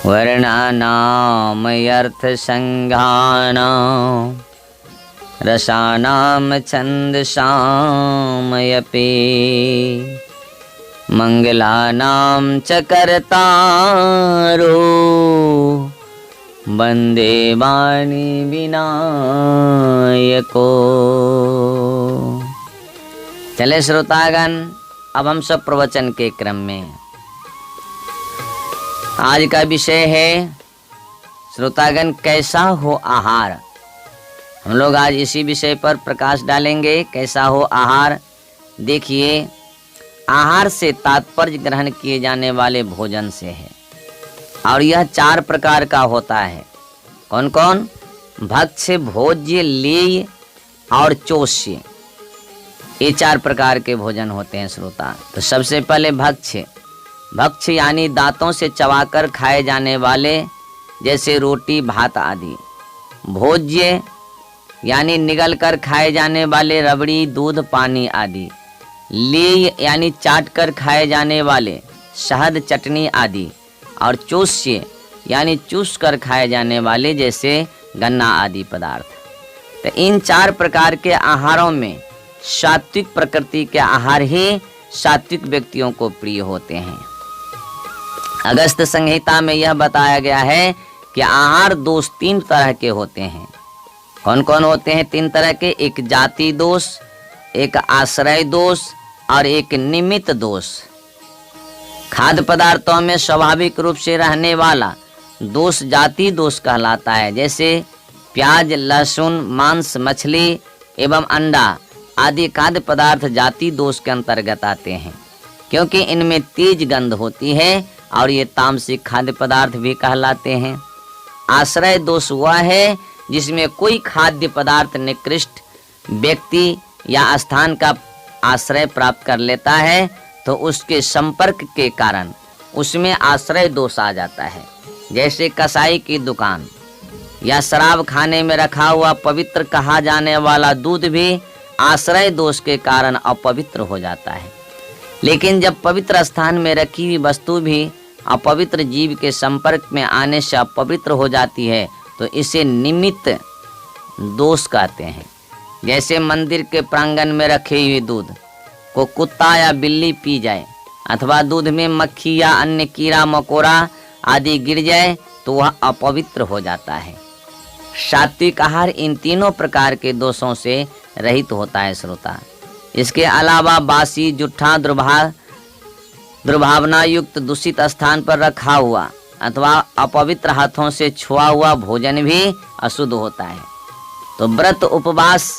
वर्णानाम अर्थ संज्ञानाम रसानाम छंदसामयपि मंगलानाम च कर्तारो वंदे वाणी विनायको। चले श्रोतागण, अब हम सब प्रवचन के क्रम में। आज का विषय है श्रोतागण, कैसा हो आहार। हम लोग आज इसी विषय पर प्रकाश डालेंगे, कैसा हो आहार। देखिए, आहार से तात्पर्य ग्रहण किए जाने वाले भोजन से है, और यह 4 प्रकार का होता है। कौन कौन? भक्ष्य, भोज्य, लेय और चोष्य। ये 4 प्रकार के भोजन होते हैं श्रोता। तो सबसे पहले भक्ष्य। भक्ष्य यानी दांतों से चबाकर खाए जाने वाले, जैसे रोटी, भात आदि। भोज्य यानी निगल कर खाए जाने वाले, रबड़ी, दूध, पानी आदि। लेय यानी चाट कर खाए जाने वाले, शहद, चटनी आदि। और चोष्य यानी चूस कर खाए जाने वाले, जैसे गन्ना आदि पदार्थ। तो इन 4 प्रकार के आहारों में सात्विक प्रकृति के आहार ही सात्विक व्यक्तियों को प्रिय होते हैं। अगस्त संहिता में यह बताया गया है कि आहार दोष 3 तरह के होते हैं। कौन कौन होते हैं? 3 तरह के। एक जाति दोष, एक आश्रय दोष और एक निमित्त दोष। खाद्य पदार्थों में स्वाभाविक रूप से रहने वाला दोष जाति दोष कहलाता है, जैसे प्याज, लहसुन, मांस, मछली एवं अंडा आदि खाद्य पदार्थ जाति दोष के अंतर्गत आते हैं, क्योंकि इनमें तेज गंध होती है और ये तामसिक खाद्य पदार्थ भी कहलाते हैं। आश्रय दोष वह है जिसमें कोई खाद्य पदार्थ निकृष्ट व्यक्ति या स्थान का आश्रय प्राप्त कर लेता है, तो उसके संपर्क के कारण उसमें आश्रय दोष आ जाता है। जैसे कसाई की दुकान या शराब खाने में रखा हुआ पवित्र कहा जाने वाला दूध भी आश्रय दोष के कारण अपवित्र हो जाता है। लेकिन जब पवित्र स्थान में रखी हुई वस्तु भी अपवित्र जीव के संपर्क में आने से अपवित्र हो जाती है, तो इसे निमित्त दोष कहते हैं। जैसे मंदिर के प्रांगण में रखे हुए दूध को कुत्ता या बिल्ली पी जाए, अथवा दूध में मक्खी या अन्य कीड़ा मकोड़ा आदि गिर जाए, तो वह अपवित्र हो जाता है। सात्विक आहार इन तीनों प्रकार के दोषों से रहित होता है श्रोता। इसके अलावा बासी, जुट्ठा, दुर्भावना युक्त दूषित स्थान पर रखा हुआ अथवा अपवित्र हाथों से छुआ हुआ भोजन भी अशुद्ध होता है। तो व्रत, उपवास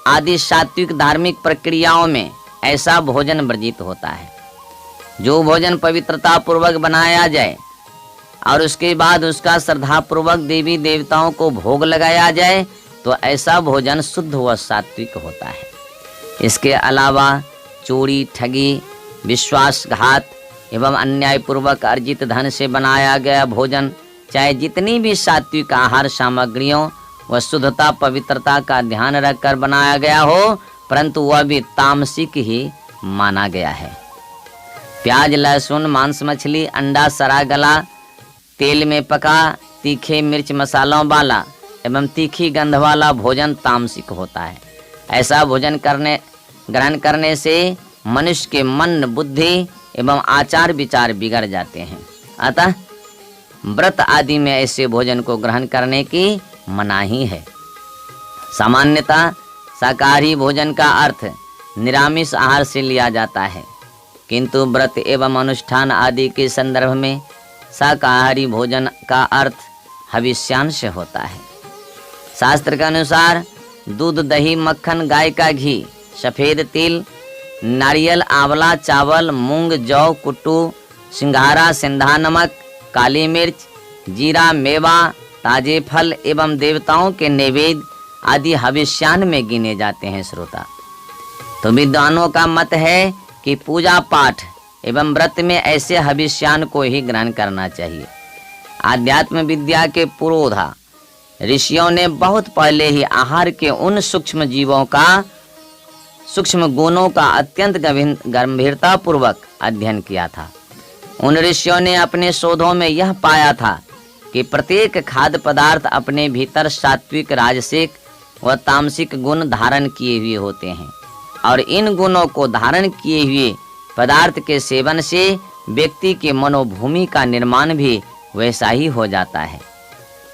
आदि सात्विक धार्मिक प्रक्रियाओं में ऐसा भोजन वर्जित होता है। जो भोजन पवित्रता पूर्वक बनाया जाए और उसके बाद उसका श्रद्धा पूर्वक देवी देवताओं को भोग लगाया जाए, तो ऐसा भोजन शुद्ध व सात्विक होता है। इसके अलावा चोरी, ठगी, विश्वासघात एवं अन्यायपूर्वक अर्जित धन से बनाया गया भोजन, चाहे जितनी भी सात्विक आहार सामग्रियों व शुद्धता पवित्रता का ध्यान रखकर बनाया गया हो, परंतु वह भी तामसिक ही माना गया है। प्याज, लहसुन, मांस, मछली, अंडा, सरा गला, तेल में पका, तीखे मिर्च मसालों वाला एवं तीखी गंध वाला भोजन तामसिक होता है। ऐसा भोजन ग्रहण करने से मनुष्य के मन, बुद्धि एवं आचार विचार बिगड़ जाते हैं। अतः व्रत आदि में ऐसे भोजन को ग्रहण करने की मनाही है। सामान्यतः शाकाहारी भोजन का अर्थ निरामिष आहार से लिया जाता है, किंतु व्रत एवं अनुष्ठान आदि के संदर्भ में शाकाहारी भोजन का अर्थ हविष्यांश होता है। शास्त्र के अनुसार दूध, दही, मक्खन, गाय का घी, सफेद तिल, नारियल, आंवला, चावल, मूंग, जौ, कुट्टू, सिंघारा, सिंधा नमक, काली मिर्च, जीरा, मेवा, ताजे फल एवं देवताओं के नैवेद्य आदि हविष्यान में गिने जाते हैं श्रोता। तो विद्वानों का मत है कि पूजा पाठ एवं व्रत में ऐसे हविष्यान को ही ग्रहण करना चाहिए। आध्यात्म विद्या के पुरोधा ऋषियों ने बहुत पहले ही आहार के उन सूक्ष्म जीवों का, सूक्ष्म गुणों का अत्यंत गंभीरता पूर्वक अध्ययन किया था। उन ऋषियों ने अपने शोधों में यह पाया था कि प्रत्येक खाद्य पदार्थ अपने भीतर सात्विक, राजसिक व तामसिक गुण धारण किए हुए होते हैं और इन गुणों को धारण किए हुए पदार्थ के सेवन से व्यक्ति की मनोभूमि का निर्माण भी वैसा ही हो जाता है।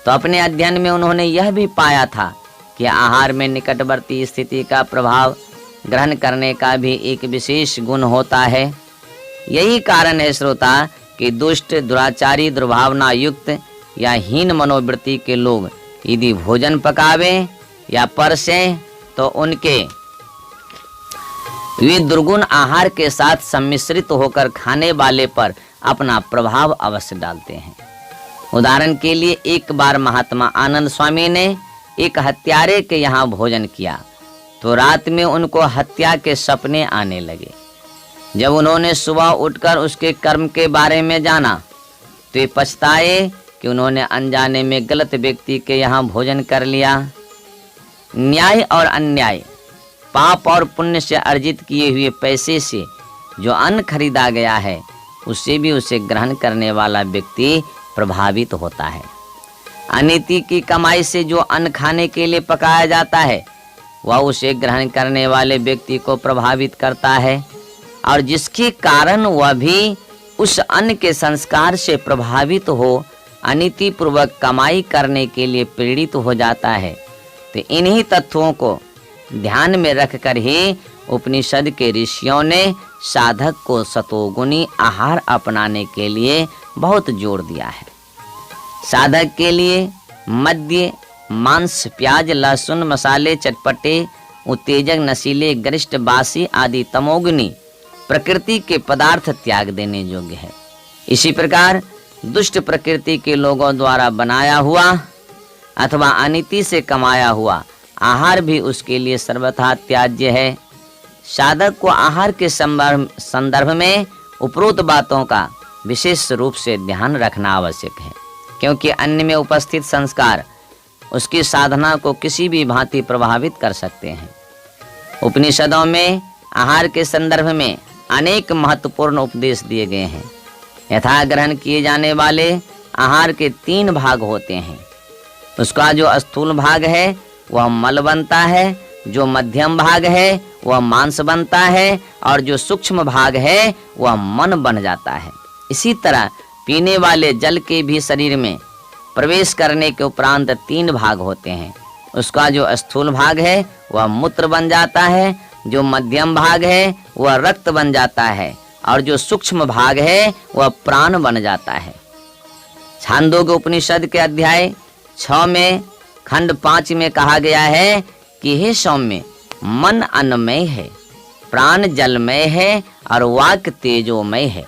तो अपने अध्ययन में उन्होंने यह भी पाया था कि आहार में निकटवर्ती स्थिति का प्रभाव ग्रहण करने का भी एक विशेष गुण होता है। यही कारण है श्रोता कि दुष्ट, दुराचारी, दुर्भावना युक्त या हीन मनोवृत्ति के लोग यदि भोजन पकावें या परसें तो उनके वे दुर्गुण आहार के साथ सम्मिश्रित होकर खाने वाले पर अपना प्रभाव अवश्य डालते हैं। उदाहरण के लिए एक बार महात्मा आनंद स्वामी ने एक हत्यारे के यहाँ भोजन किया तो रात में उनको हत्या के सपने आने लगे। जब उन्होंने सुबह उठकर उसके कर्म के बारे में जाना तो ये पछताए कि उन्होंने अनजाने में गलत व्यक्ति के यहाँ भोजन कर लिया। न्याय और अन्याय, पाप और पुण्य से अर्जित किए हुए पैसे से जो अन्न खरीदा गया है उससे भी उसे ग्रहण करने वाला व्यक्ति प्रभावित होता है। अनीति की कमाई से जो अन्न खाने के लिए पकाया जाता है वह उसे ग्रहण करने वाले व्यक्ति को प्रभावित करता है और जिसके कारण वह भी उस अन्न के संस्कार से प्रभावित हो अनीति पूर्वक कमाई करने के लिए प्रेरित हो जाता है। तो इन्हीं तत्वों को ध्यान में रखकर ही उपनिषद के ऋषियों ने साधक को सतोगुणी आहार अपनाने के लिए बहुत जोर दिया है। साधक के लिए मद्य, मांस, प्याज, लहसुन, मसाले, चटपटे, उत्तेजक, नशीले, गरिष्ठ, बासी आदि तमोगुनी प्रकृति के पदार्थ त्याग देने योग्य है। इसी प्रकार दुष्ट प्रकृति के लोगों द्वारा बनाया हुआ अथवा अनीति से कमाया हुआ आहार भी उसके लिए सर्वथा त्याज्य है। साधक को आहार के संदर्भ में उपरोक्त बातों का विशेष रूप से ध्यान रखना आवश्यक है, क्योंकि अन्न में उपस्थित संस्कार उसकी साधना को किसी भी भांति प्रभावित कर सकते हैं। उपनिषदों में आहार के संदर्भ में अनेक महत्वपूर्ण उपदेश दिए गए हैं। यथा ग्रहण किए जाने वाले आहार के 3 भाग होते हैं। उसका जो स्थूल भाग है वह मल बनता है, जो मध्यम भाग है वह मांस बनता है और जो सूक्ष्म भाग है वह मन बन जाता है। इसी तरह पीने वाले जल के भी शरीर में प्रवेश करने के उपरांत 3 भाग होते हैं। उसका जो स्थूल भाग है वह मूत्र बन जाता है, जो मध्यम भाग है वह रक्त बन जाता है और जो सूक्ष्म भाग है वह प्राण बन जाता है। छांदोग्य उपनिषद के अध्याय 6 में खंड 5 में कहा गया है कि हे सौम्य, मन अन्नमय है, प्राण जलमय है और वाक तेजोमय है।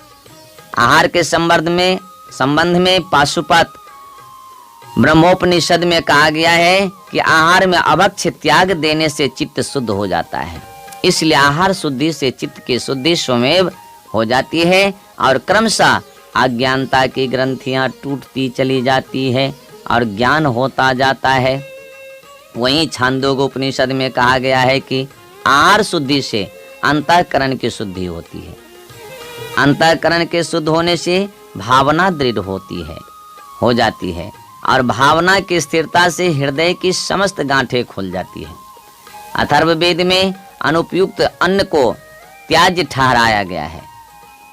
आहार के संबंध में पाशुपत ब्रह्मोपनिषद में कहा गया है कि आहार में अभक्ष त्याग देने से चित्त शुद्ध हो जाता है। इसलिए आहार शुद्धि से चित्त की शुद्धि स्वमेव हो जाती है और क्रमशः अज्ञानता की ग्रंथियां टूटती चली जाती है और ज्ञान होता जाता है। वहीं छांदोग्य उपनिषद में कहा गया है कि आहार शुद्धि से अंतःकरण की शुद्धि होती है। अंतःकरण के शुद्ध होने से भावना दृढ़ हो जाती है और भावना की स्थिरता से हृदय की समस्त गांठें खुल जाती है। अथर्ववेद में अनुपयुक्त अन्न को त्याज्य ठहराया गया है।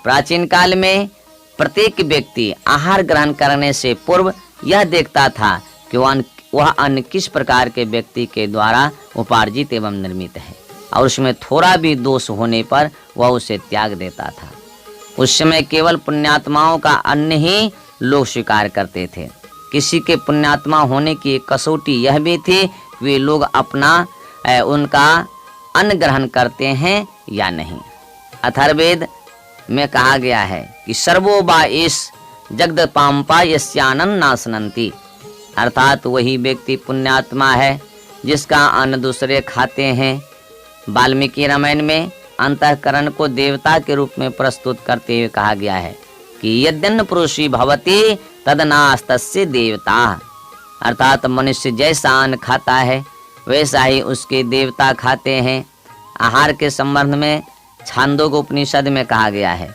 प्राचीन काल में प्रत्येक व्यक्ति आहार ग्रहण करने से पूर्व यह देखता था कि वह अन्न किस प्रकार के व्यक्ति के द्वारा उपार्जित एवं निर्मित है और उसमें थोड़ा भी दोष होने पर वह उसे त्याग देता था। उस समय केवल पुण्यात्माओं का अन्न ही लोग स्वीकार करते थे। किसी के पुण्यात्मा होने की एक कसौटी यह भी थी कि वे लोग उनका अन्न ग्रहण करते हैं या नहीं। अथर्ववेद में कहा गया है कि सर्वो बा एष जगदपाम्पा यस्यानन नासनन्ति, अर्थात वही व्यक्ति पुण्यात्मा है जिसका अन्न दूसरे खाते हैं। वाल्मीकि रामायण में अंतःकरण को देवता के रूप में प्रस्तुत करते हुए कहा गया है कि यद्यन्न पुरुषी भवति तदनास्तस्य देवता, अर्थात मनुष्य जैसा अन्न खाता है वैसा ही उसके देवता खाते हैं। आहार के संबंध में छांदोग्य उपनिषद में कहा गया है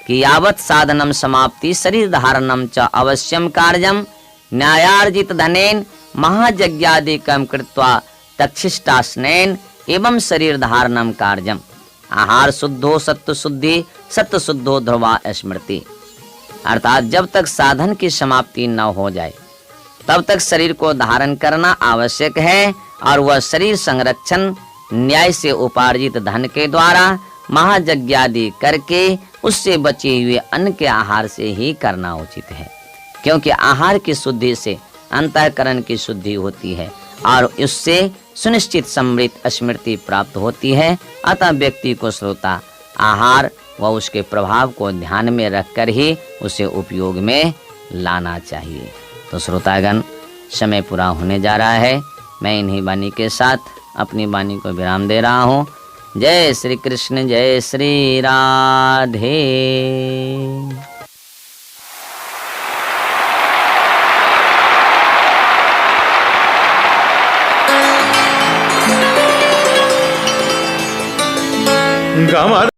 कि यावत् साधनम समाप्ति शरीर धारणम च अवश्यम कार्यम न्यायार्जित धनेन महायज्ञादिकम कृत्वा तक्षिष्टास्नेन एवं शरीर धारणम कार्यम। आहार शुद्धो सत्व शुद्धि, सत्व शुद्धो ध्रुवा स्मृति। अर्थात जब तक साधन की समाप्ति न हो जाए तब तक शरीर को धारण करना आवश्यक है, और वह शरीर संरक्षण न्याय से उपार्जित धन के द्वारा महायज्ञादि करके उससे बचे हुए अन्न के आहार से ही करना उचित है, क्योंकि आहार की शुद्धि से अंतःकरण की शुद्धि होती है और उससे सुनिश्चित समृद्ध स्मृति प्राप्त होती है। अतः व्यक्ति को श्रोता आहार व उसके प्रभाव को ध्यान में रखकर ही उसे उपयोग में लाना चाहिए। तो श्रोतागण, समय पूरा होने जा रहा है। मैं इन्हीं वाणी के साथ अपनी वाणी को विराम दे रहा हूँ। जय श्री कृष्ण, जय श्री राधे। गामा